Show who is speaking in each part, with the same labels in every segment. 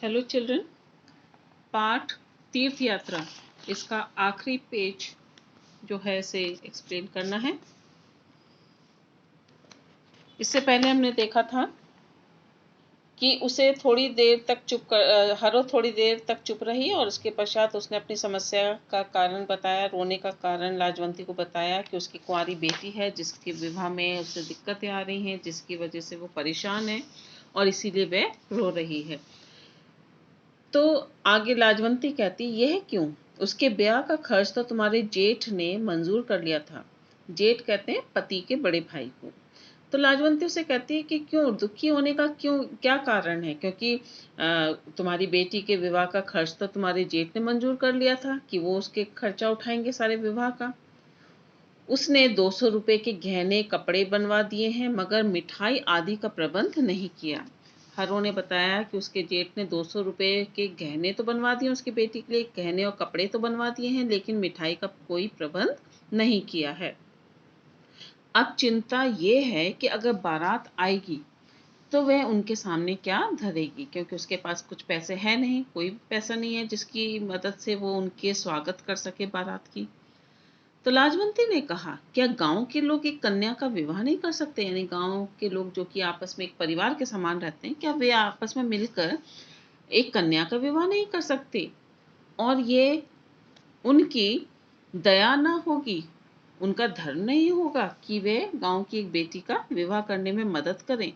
Speaker 1: Hello children, पाठ तीर्थ यात्रा इसका आखिरी पेज जो है इसे एक्सप्लेन करना है। इससे पहले हमने देखा था कि उसे थोड़ी देर तक हरो थोड़ी देर तक चुप रही और उसके पश्चात उसने अपनी समस्या का कारण बताया, रोने का कारण लाजवंती को बताया कि उसकी कुंवारी बेटी है जिसके विवाह में उसे दिक्कतें आ रही हैं, जिसकी वजह से वो परेशान है और इसीलिए वह रो रही है। तो आगे लाजवंती कहती, यह क्यों? उसके ब्याह का खर्च तो तुम्हारे जेठ ने मंजूर कर लिया था। जेठ कहते हैं पति के बड़े भाई को। तो लाजवंती उसे कहती है कि क्यों दुखी होने का, क्यों, क्या कारण है? क्योंकि तुम्हारी बेटी के विवाह का खर्च तो तुम्हारे जेठ ने मंजूर कर लिया था कि वो उसके खर्चा उठाएंगे सारे विवाह का। उसने 200 रुपए के गहने कपड़े बनवा दिए हैं मगर मिठाई आदि का प्रबंध नहीं किया। हरो ने बताया कि उसके जेठ ने 200 रुपए के गहने तो बनवा दिए उसकी बेटी के लिए, गहने और कपड़े तो बनवा दिए हैं, लेकिन मिठाई का कोई प्रबंध नहीं किया है। अब चिंता ये है कि अगर बारात आएगी तो वह उनके सामने क्या धरेगी, क्योंकि उसके पास कुछ पैसे है नहीं, कोई पैसा नहीं है जिसकी मदद से वो उनके स्वागत कर सके बारात की। तो लाजवंती ने कहा, क्या गांव के लोग एक कन्या का विवाह नहीं कर सकते? यानी गांव के लोग जो कि आपस में एक परिवार के समान रहते हैं, क्या वे आपस में मिलकर एक कन्या का विवाह नहीं कर सकते? और ये उनकी दया ना होगी, उनका धर्म नहीं होगा कि वे गांव की एक बेटी का विवाह करने में मदद करें?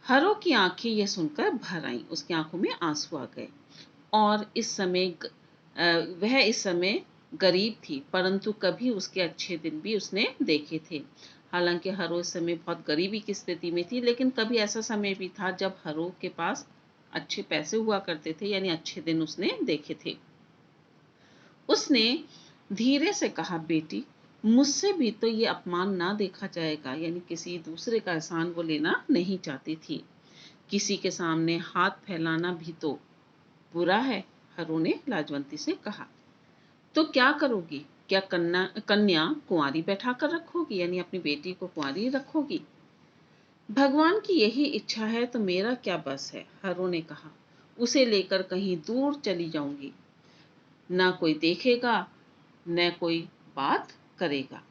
Speaker 1: हरो की आंखें यह सुनकर भर आईं, उसकी आंखों में आंसू आ गए। और वह इस समय गरीब थी, परंतु कभी उसके अच्छे दिन भी उसने देखे थे। हालांकि हरो इस समय बहुत गरीबी की स्थिति में थी, लेकिन कभी ऐसा समय भी था जब हरो के पास अच्छे पैसे हुआ करते थे, यानी अच्छे दिन उसने देखे थे। उसने धीरे से कहा, बेटी, मुझसे भी तो ये अपमान ना देखा जाएगा। यानी किसी दूसरे का एहसान वो लेना नहीं चाहती थी। किसी के सामने हाथ फैलाना भी तो बुरा है। हरो ने लाजवंती से कहा, तो क्या करोगी? क्या कन्या कुंवारी बैठा कर रखोगी? यानी अपनी बेटी को कुंवारी रखोगी? भगवान की यही इच्छा है तो मेरा क्या बस है, हरो ने कहा। उसे लेकर कहीं दूर चली जाऊंगी, ना कोई देखेगा न कोई बात करेगा।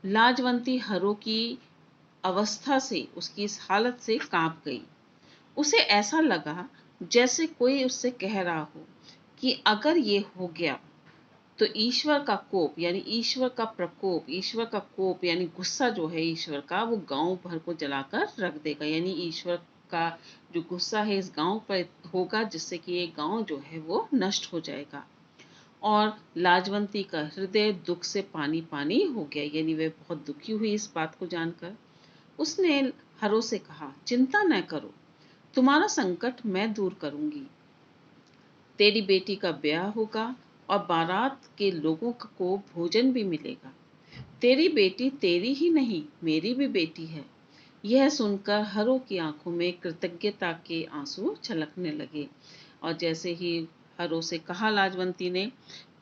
Speaker 1: लाजवंती हरो की अवस्था से, उसकी इस हालत से कांप गई। उसे ऐसा लगा जैसे कोई उससे कह रहा हो कि अगर ये हो गया तो ईश्वर का कोप, यानी ईश्वर का प्रकोप, ईश्वर का कोप यानी गुस्सा जो है ईश्वर का, वो गांव भर को जलाकर रख देगा। यानी ईश्वर का जो गुस्सा है इस गांव पर होगा, जिससे कि ये गांव जो है वो नष्ट हो जाएगा। और लाजवंती का हृदय दुख से पानी पानी हो गया, यानी वह बहुत दुखी हुई इस बात को जानकर। उसने हरो से कहा, चिंता न करो, तुम्हारा संकट मैं दूर करूंगी। तेरी बेटी का ब्याह होगा और बारात के लोगों को भोजन भी मिलेगा। तेरी बेटी तेरी ही नहीं, मेरी भी बेटी है। यह सुनकर हरो की आंखों में कृतज्ञता के आंसू छलकने लगे। और जैसे ही हरो से कहा लाजवंती ने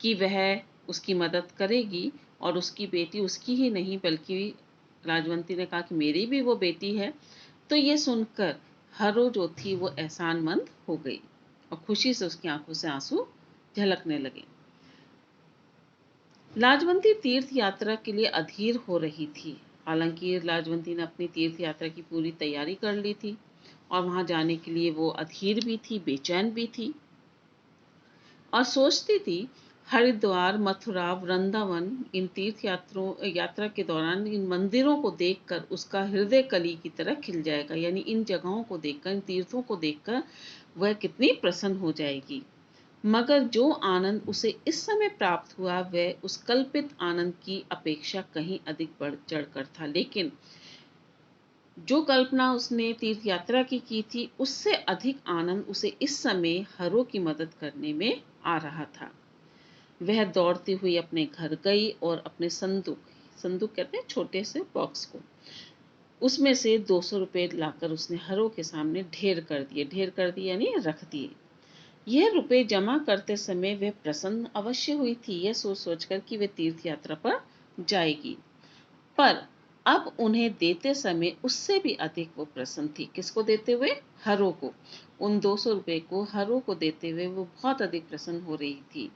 Speaker 1: कि वह उसकी मदद करेगी और उसकी बेटी उसकी ही नहीं बल्कि लाजवंती ने कहा कि मेरी भी वो बेटी है, तो ये सुनकर हरो जो थी वो एहसानमंद हो गई और खुशी से उसकी आंखों से आंसू झलकने लगे। लाजवंती तीर्थ यात्रा के लिए अधीर हो रही थी। हालांकि लाजवंती ने अपनी तीर्थ यात्रा की पूरी तैयारी कर ली थी और वहां जाने के लिए वो अधीर भी थी, बेचैन भी थी और सोचती थी हरिद्वार, मथुरा, वृंदावन, इन यात्रा के दौरान इन मंदिरों को देखकर उसका हृदय कली की तरह खिल जाएगा। यानी इन जगहों को देखकर, इन तीर्थों को देखकर वह कितनी प्रसन्न हो जाएगी। मगर जो आनंद उसे इस समय प्राप्त हुआ वह उस कल्पित आनंद की अपेक्षा कहीं अधिक बढ़ चढ़कर था। लेकिन जो कल्पना उसने तीर्थ यात्रा की थी, उससे अधिक आनंद उसे इस समय हरो की मदद करने में आ रहा था। वह दौड़ती हुई अपने घर गई और अपने संदूक कहते हैं छोटे से बॉक्स को, उसमें से 200 रुपए लाकर उसने हरो के सामने ढेर कर दिए यानी रख दिए। यह रुपए जमा करते समय वह प्रसन्न अवश्य हुई थी, यह सोच सोचकर कि वह तीर्थ यात्रा पर जाएगी। पर अब उन्हें देते समय उससे भी अधिक वो प्रसन्न थी। किसको देते हुए? हरो को। उन 200 रुपए को हरो को देते हुए वो बहुत अधिक प्रसन्न हो रही थी।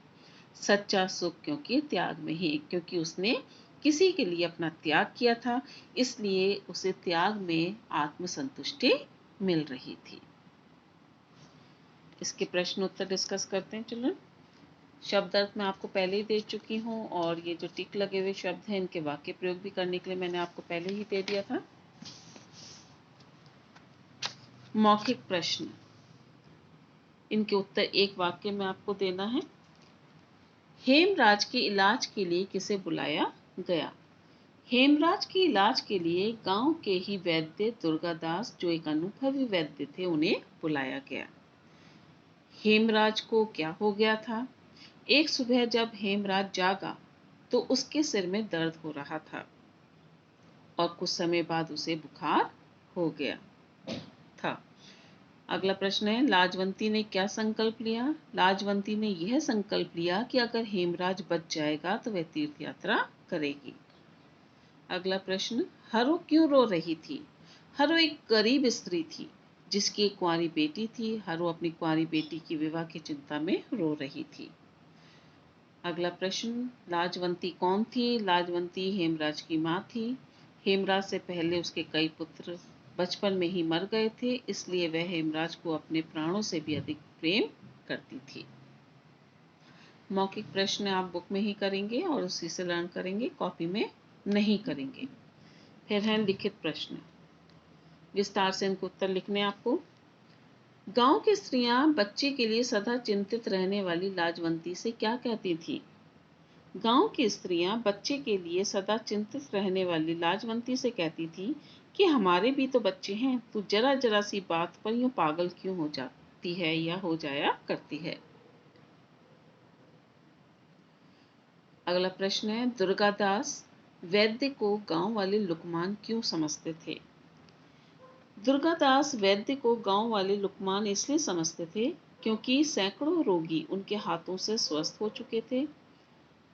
Speaker 1: सच्चा सुख क्योंकि त्याग में ही, क्योंकि उसने किसी के लिए अपना त्याग किया था, इसलिए उसे त्याग में आत्मसंतुष्टि मिल रही थी। इसके प्रश्न उत्तर डिस्कस करते हैं चिल्ड्रन। शब्द अर्थ मैं आपको पहले ही दे चुकी हूँ, और ये जो टिक लगे हुए शब्द हैं इनके वाक्य प्रयोग भी करने के लिए मैंने आपको पहले ही दे दिया था। मौखिक प्रश्न, इनके उत्तर एक वाक्य में आपको देना है। हेमराज के इलाज के लिए किसे बुलाया गया? हेमराज के इलाज के लिए गांव के ही वैद्य दुर्गादास, जो एक अनुभवी वैद्य थे, उन्हें बुलाया गया। हेमराज को क्या हो गया था? एक सुबह जब हेमराज जागा तो उसके सिर में दर्द हो रहा था और कुछ समय बाद उसे बुखार हो गया था। अगला प्रश्न है, लाजवंती ने क्या संकल्प लिया? लाजवंती ने यह संकल्प लिया कि अगर हेमराज बच जाएगा तो वह तीर्थ यात्रा करेगी। अगला प्रश्न, हरो क्यों रो रही थी? हरो एक गरीब स्त्री थी जिसकी एक कुंवारी बेटी थी। हरो अपनी कुंवारी बेटी की विवाह की चिंता में रो रही थी। अगला प्रश्न, लाजवंती कौन थी? लाजवंती हेमराज की माँ थी। हेमराज से पहले उसके कई पुत्र बचपन में ही मर गए थे, इसलिए वह हेमराज को अपने प्राणों से भी अधिक प्रेम करती थी। मौखिक प्रश्न आप बुक में ही करेंगे और उसी से लर्न करेंगे, कॉपी में नहीं करेंगे। फिर हैं लिखित प्रश्न, विस्तार से इनको उत्तर लिखने आपको। गांव की स्त्रियां बच्चे के लिए सदा चिंतित रहने वाली लाजवंती से क्या कहती थी? गांव की स्त्रियां बच्चे के लिए सदा चिंतित रहने वाली लाजवंती से कहती थी कि हमारे भी तो बच्चे हैं, तू जरा जरा सी बात पर यूं पागल क्यों हो जाती है या हो जाया करती है। अगला प्रश्न है, दुर्गादास वैद्य को गांव वाले लुकमान क्यों समझते थे? दुर्गादास वैद्य को गांव वाले लुकमान इसलिए समझते थे क्योंकि सैकड़ों रोगी उनके हाथों से स्वस्थ हो चुके थे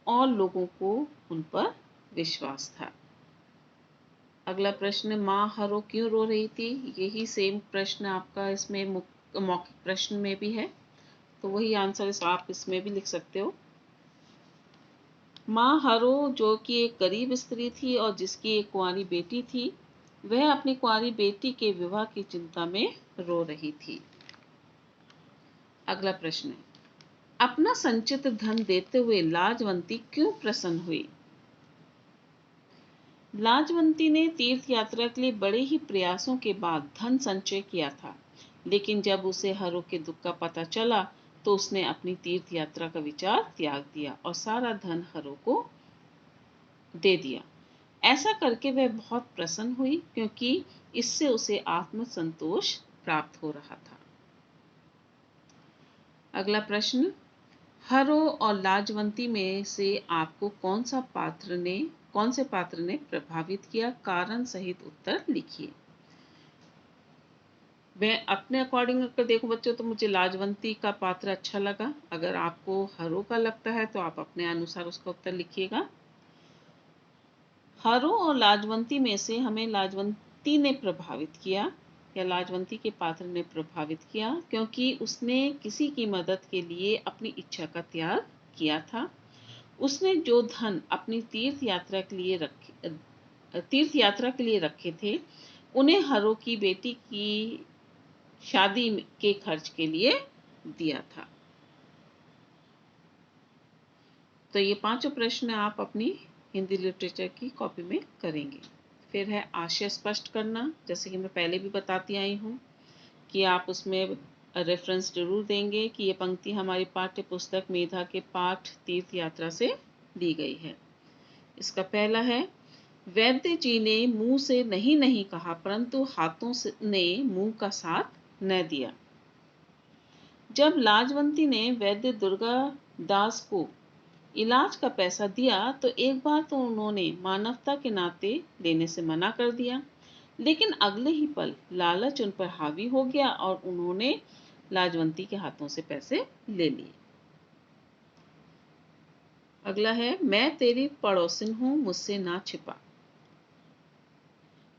Speaker 1: और लोगों को उन पर विश्वास था। अगला प्रश्न, माँ हरो क्यों रो रही थी? यही सेम प्रश्न आपका इसमें मौखिक प्रश्न में भी है, तो वही आंसर आप इसमें भी लिख सकते हो। माँ हरो, जो कि एक गरीब स्त्री थी और जिसकी एक कुंवारी बेटी थी, वह अपनी कुंवारी बेटी के विवाह की चिंता में रो रही थी। अगला प्रश्न, अपना संचित धन देते हुए लाजवंती क्यों प्रसन्न हुई? लाजवंती ने तीर्थ यात्रा के लिए बड़े ही प्रयासों के बाद धन संचय किया था, लेकिन जब उसे हरो के दुख का पता चला तो उसने अपनी तीर्थ यात्रा का विचार त्याग दिया और सारा धन हरो को दे दिया। ऐसा करके वह बहुत प्रसन्न हुई क्योंकि इससे उसे आत्म संतोष प्राप्त हो रहा था। अगला प्रश्न, हरो और लाजवंती में से आपको कौन से पात्र ने प्रभावित किया? कारण सहित उत्तर लिखिए। मैं अपने अकॉर्डिंग अगर देखूं बच्चों तो मुझे लाजवंती का पात्र अच्छा लगा। अगर आपको हरो का लगता है तो आप अपने अनुसार उसका उत्तर लिखिएगा। हरो और लाजवंती में से हमें लाजवंती ने प्रभावित किया या लाजवंती के पात्र ने प्रभावित किया क्योंकि उसने किसी की मदद के लिए अपनी इच्छा का त्याग किया था। उसने जो धन अपनी तीर्थ यात्रा के लिए रखे थे उन्हें हरो की बेटी की शादी के खर्च के लिए दिया था। तो ये पांचों प्रश्न आप अपनी हिंदी लिटरेचर की कॉपी में करेंगे। फिर है आशय स्पष्ट करना, जैसे कि मैं पहले भी बताती आई हूँ कि आप उसमें रेफरेंस जरूर देंगे कि ये पंक्ति हमारी पाठ्य पुस्तक मेधा के पाठ तीर्थ यात्रा से ली गई है। इसका पहला है, वैद्य जी ने मुंह से नहीं नहीं कहा परंतु हाथों ने मुंह का साथ न दिया। जब लाजवंती ने वैद्य दुर्गा दास को इलाज का पैसा दिया तो एक बार तो उन्होंने मानवता के नाते देने से मना कर दिया, लेकिन अगले ही पल लालच उन पर हावी हो गया और उन्होंने लाजवंती के हाथों से पैसे ले लिए। अगला है, मैं तेरी पड़ोसिन हूं, मुझसे ना छिपा।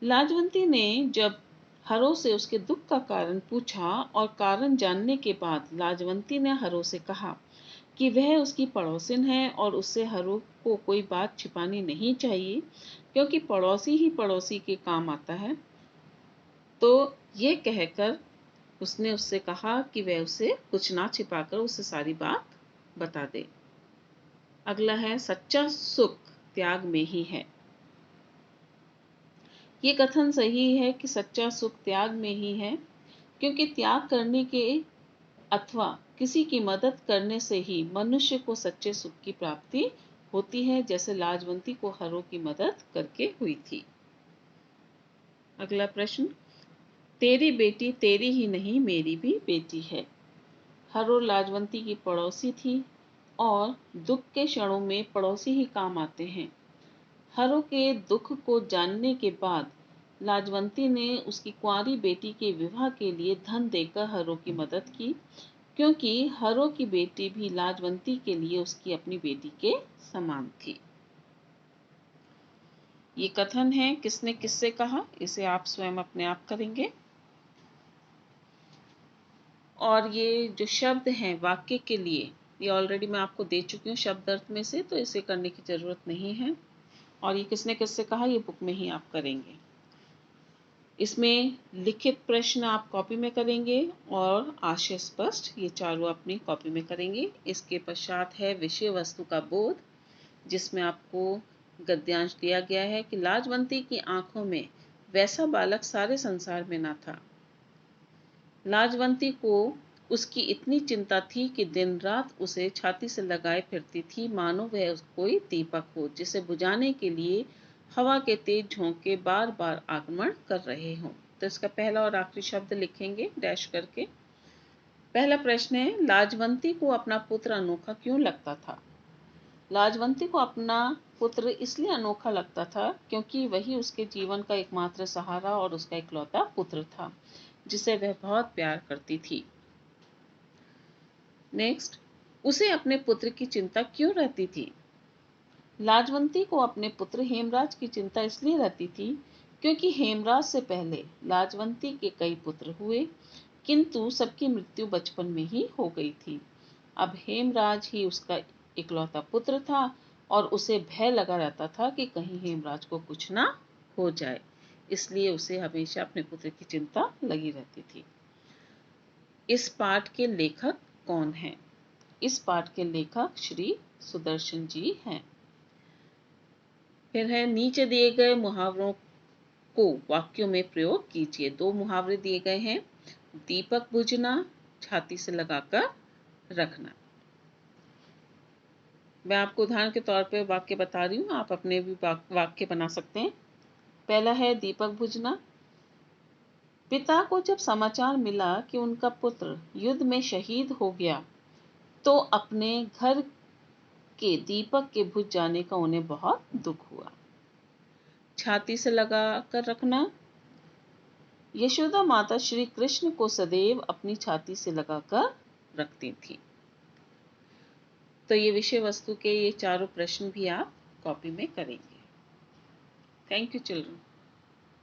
Speaker 1: लाजवंती ने जब हरो से उसके दुख का कारण पूछा और कारण जानने के बाद लाजवंती ने हरो से कहा कि वह उसकी पड़ोसिन है और उससे हरो को कोई बात छिपानी नहीं चाहिए, क्योंकि पड़ोसी ही पड़ोसी के काम आता है। तो ये कहकर उसने उससे कहा कि वह उसे कुछ ना छिपाकर उसे सारी बात बता दे। अगला है सच्चा सुख त्याग में ही है। ये कथन सही है कि सच्चा सुख त्याग में ही है, क्योंकि त्याग करने के अथवा किसी की मदद करने से ही मनुष्य को सच्चे सुख की प्राप्ति होती है, जैसे लाजवंती को हरो की मदद करके हुई थी। अगला प्रश्न, तेरी बेटी तेरी ही नहीं मेरी भी बेटी है। हरो लाजवंती की पड़ोसी थी और दुख के क्षणों में पड़ोसी ही काम आते हैं। हरो के दुख को जानने के बाद लाजवंती ने उसकी कुंवारी बेटी के विवाह के लिए धन देकर हरो की मदद की, क्योंकि हरो की बेटी भी लाजवंती के लिए उसकी अपनी बेटी के समान थी। ये कथन है किसने किससे कहा, इसे आप स्वयं अपने आप करेंगे। और ये जो शब्द हैं वाक्य के लिए, ये ऑलरेडी मैं आपको दे चुकी हूँ शब्द अर्थ में से, तो इसे करने की जरूरत नहीं है। और ये किसने किससे कहा, ये बुक में ही आप करेंगे। इसमें लिखित प्रश्न आप कॉपी में करेंगे और आशय स्पष्ट, ये चारों अपनी कॉपी में करेंगे। इसके पश्चात है विषय वस्तु का बोध, जिसमें आपको गद्यांश दिया गया है कि लाजवंती की आंखों में वैसा बालक सारे संसार में ना था। लाजवंती को उसकी इतनी चिंता थी कि दिन रात उसे छाती से लगाए फिरती थी, मानो वह कोई दीपक हो जिसे बुझाने के लिए हवा के तेज झोंके बार बार आगमन कर रहे हों। तो इसका पहला और आखिरी शब्द लिखेंगे डैश करके। पहला प्रश्न है, लाजवंती को अपना पुत्र अनोखा क्यों लगता था? लाजवंती को अपना पुत्र इसलिए अनोखा लगता था क्योंकि वही उसके जीवन का एकमात्र सहारा और उसका इकलौता पुत्र था, जिसे वह बहुत प्यार करती थी। नेक्स्ट, उसे अपने पुत्र की चिंता क्यों रहती थी? लाजवंती को अपने पुत्र हेमराज की चिंता इसलिए रहती थी क्योंकि हेमराज से पहले लाजवंती के कई पुत्र हुए, किंतु सबकी मृत्यु बचपन में ही हो गई थी। अब हेमराज ही उसका इकलौता पुत्र था और उसे भय लगा रहता था कि कहीं हेमराज को कुछ ना हो जाए, इसलिए उसे हमेशा अपने पुत्र की चिंता लगी रहती थी। इस पाठ के लेखक कौन हैं? इस पाठ के लेखक श्री सुदर्शन जी हैं। फिर है, नीचे दिए गए मुहावरों को वाक्यों में प्रयोग कीजिए। 2 मुहावरे दिए गए हैं, दीपक बुझना, छाती से लगाकर रखना। मैं आपको उदाहरण के तौर पे वाक्य बता रही हूँ, आप अपने भी वाक्य बना सकते हैं। पहला है दीपक बुझना। पिता को जब समाचार मिला कि उनका पुत्र युद्ध में शहीद हो गया, तो अपने घर के दीपक के बुझ जाने का उन्हें बहुत दुख हुआ। छाती से लगा कर रखना। यशोदा माता श्री कृष्ण को सदैव अपनी छाती से लगाकर रखती थी। तो ये विषय वस्तु के ये चारों प्रश्न भी आप कॉपी में करेंगे। Thank you children.